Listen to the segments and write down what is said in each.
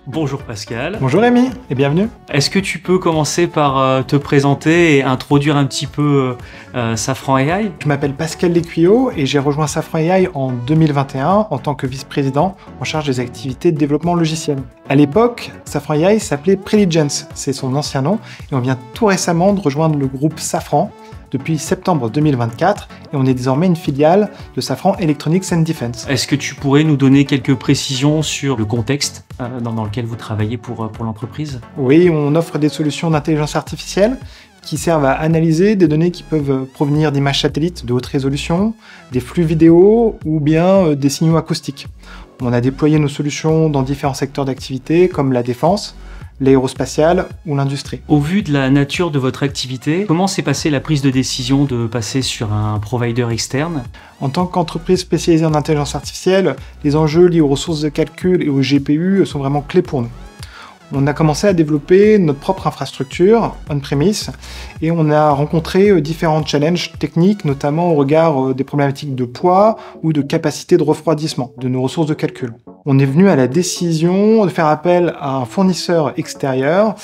Bonjour Pascal. Bonjour Rémi et bienvenue. Est-ce que tu peux commencer par te présenter et introduire un petit peu Safran AI? Je m'appelle Pascal Lécuyeau et j'ai rejoint Safran AI en 2021 en tant que vice-président en charge des activités de développement logiciel. À l'époque, Safran AI s'appelait Preligence, c'est son ancien nom, et on vient tout récemment de rejoindre le groupe Safran depuis septembre 2024 et on est désormais une filiale de Safran Electronics and Defense. Est-ce que tu pourrais nous donner quelques précisions sur le contexte dans lequel vous travaillez pour l'entreprise? Oui, on offre des solutions d'intelligence artificielle qui servent à analyser des données qui peuvent provenir d'images satellites de haute résolution, des flux vidéo ou bien des signaux acoustiques. On a déployé nos solutions dans différents secteurs d'activité comme la défense, l'aérospatiale ou l'industrie. Au vu de la nature de votre activité, comment s'est passée la prise de décision de passer sur un provider externe? En tant qu'entreprise spécialisée en intelligence artificielle, les enjeux liés aux ressources de calcul et aux GPU sont vraiment clés pour nous. On a commencé à développer notre propre infrastructure on-premise et on a rencontré différents challenges techniques, notamment au regard des problématiques de poids ou de capacité de refroidissement de nos ressources de calcul. On est venu à la décision de faire appel à un fournisseur extérieur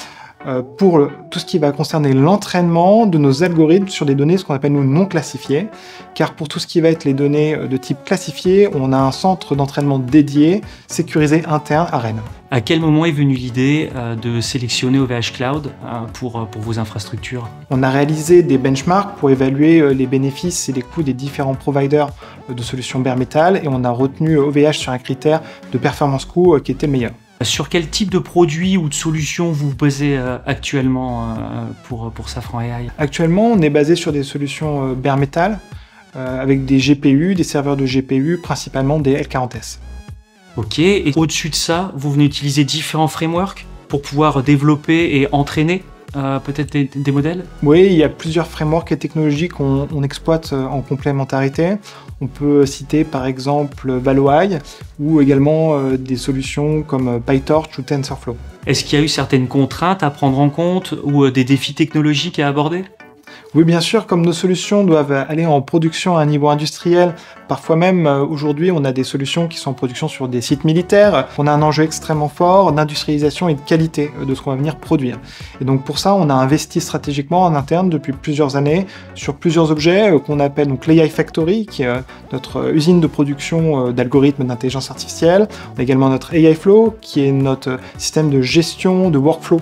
pour tout ce qui va concerner l'entraînement de nos algorithmes sur des données, ce qu'on appelle nous non classifiées, car pour tout ce qui va être les données de type classifié, on a un centre d'entraînement dédié, sécurisé interne à Rennes. À quel moment est venue l'idée de sélectionner OVH Cloud pour vos infrastructures? On a réalisé des benchmarks pour évaluer les bénéfices et les coûts des différents providers de solutions bare metal et on a retenu OVH sur un critère de performance coût qui était le meilleur. Sur quel type de produit ou de solution vous vous basez actuellement pour Safran AI? Actuellement, on est basé sur des solutions bare metal avec des GPU, des serveurs de GPU, principalement des L40S. Ok, et au-dessus de ça, vous venez utiliser différents frameworks pour pouvoir développer et entraîner peut-être des modèles? Oui, il y a plusieurs frameworks et technologies qu'on exploite en complémentarité. On peut citer par exemple ValoEye ou également des solutions comme PyTorch ou TensorFlow. Est-ce qu'il y a eu certaines contraintes à prendre en compte ou des défis technologiques à aborder? Oui, bien sûr, comme nos solutions doivent aller en production à un niveau industriel, parfois même aujourd'hui on a des solutions qui sont en production sur des sites militaires, on a un enjeu extrêmement fort d'industrialisation et de qualité de ce qu'on va venir produire. Et donc pour ça, on a investi stratégiquement en interne depuis plusieurs années sur plusieurs objets qu'on appelle donc l'AI Factory, qui est notre usine de production d'algorithmes d'intelligence artificielle. On a également notre AI Flow, qui est notre système de gestion de workflow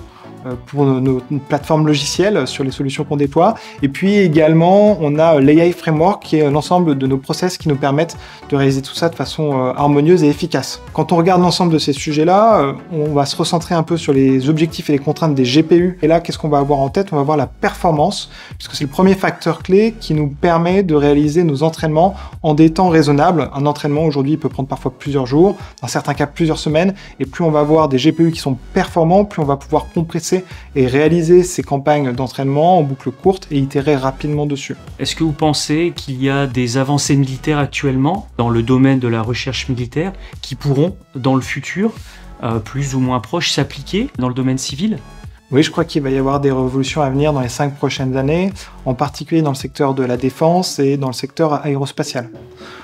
pour nos plateformes logicielles sur les solutions qu'on déploie. Et puis également, on a l'AI Framework qui est l'ensemble de nos process qui nous permettent de réaliser tout ça de façon harmonieuse et efficace. Quand on regarde l'ensemble de ces sujets-là, on va se recentrer un peu sur les objectifs et les contraintes des GPU. Et là, qu'est-ce qu'on va avoir en tête? On va avoir la performance, puisque c'est le premier facteur clé qui nous permet de réaliser nos entraînements en des temps raisonnables. Un entraînement aujourd'hui peut prendre parfois plusieurs jours, dans certains cas plusieurs semaines. Et plus on va avoir des GPU qui sont performants, plus on va pouvoir compresser et réaliser ces campagnes d'entraînement en boucle courte et itérer rapidement dessus. Est-ce que vous pensez qu'il y a des avancées militaires actuellement dans le domaine de la recherche militaire qui pourront, dans le futur, plus ou moins proche, s'appliquer dans le domaine civil? Oui, je crois qu'il va y avoir des révolutions à venir dans les 5 prochaines années, en particulier dans le secteur de la défense et dans le secteur aérospatial.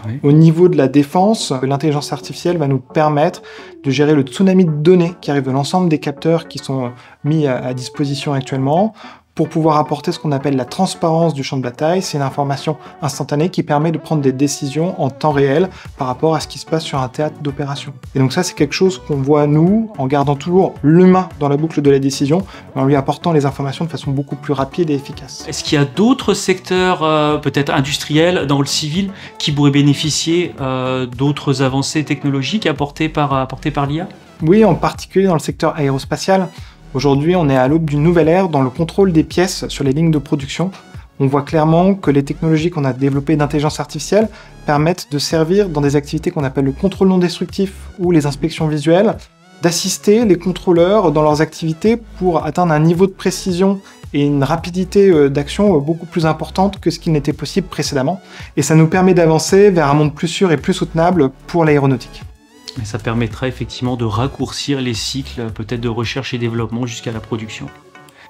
Oui. Au niveau de la défense, l'intelligence artificielle va nous permettre de gérer le tsunami de données qui arrive de l'ensemble des capteurs qui sont mis à disposition actuellement, pour pouvoir apporter ce qu'on appelle la transparence du champ de bataille. C'est une information instantanée qui permet de prendre des décisions en temps réel par rapport à ce qui se passe sur un théâtre d'opération. Et donc ça, c'est quelque chose qu'on voit, nous, en gardant toujours l'humain dans la boucle de la décision, mais en lui apportant les informations de façon beaucoup plus rapide et efficace. Est-ce qu'il y a d'autres secteurs, peut-être industriels, dans le civil, qui pourraient bénéficier d'autres avancées technologiques apportées par l'IA? Oui, en particulier dans le secteur aérospatial. Aujourd'hui, on est à l'aube d'une nouvelle ère dans le contrôle des pièces sur les lignes de production. On voit clairement que les technologies qu'on a développées d'intelligence artificielle permettent de servir dans des activités qu'on appelle le contrôle non destructif ou les inspections visuelles, d'assister les contrôleurs dans leurs activités pour atteindre un niveau de précision et une rapidité d'action beaucoup plus importante que ce qui n'était possible précédemment. Et ça nous permet d'avancer vers un monde plus sûr et plus soutenable pour l'aéronautique. Et ça permettra effectivement de raccourcir les cycles peut-être de recherche et développement jusqu'à la production.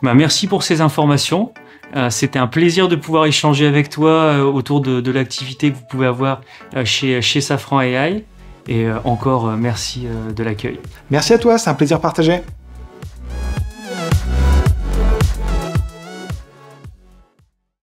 Merci pour ces informations. C'était un plaisir de pouvoir échanger avec toi autour de l'activité que vous pouvez avoir chez Safran AI. Et encore merci de l'accueil. Merci à toi, c'est un plaisir partagé.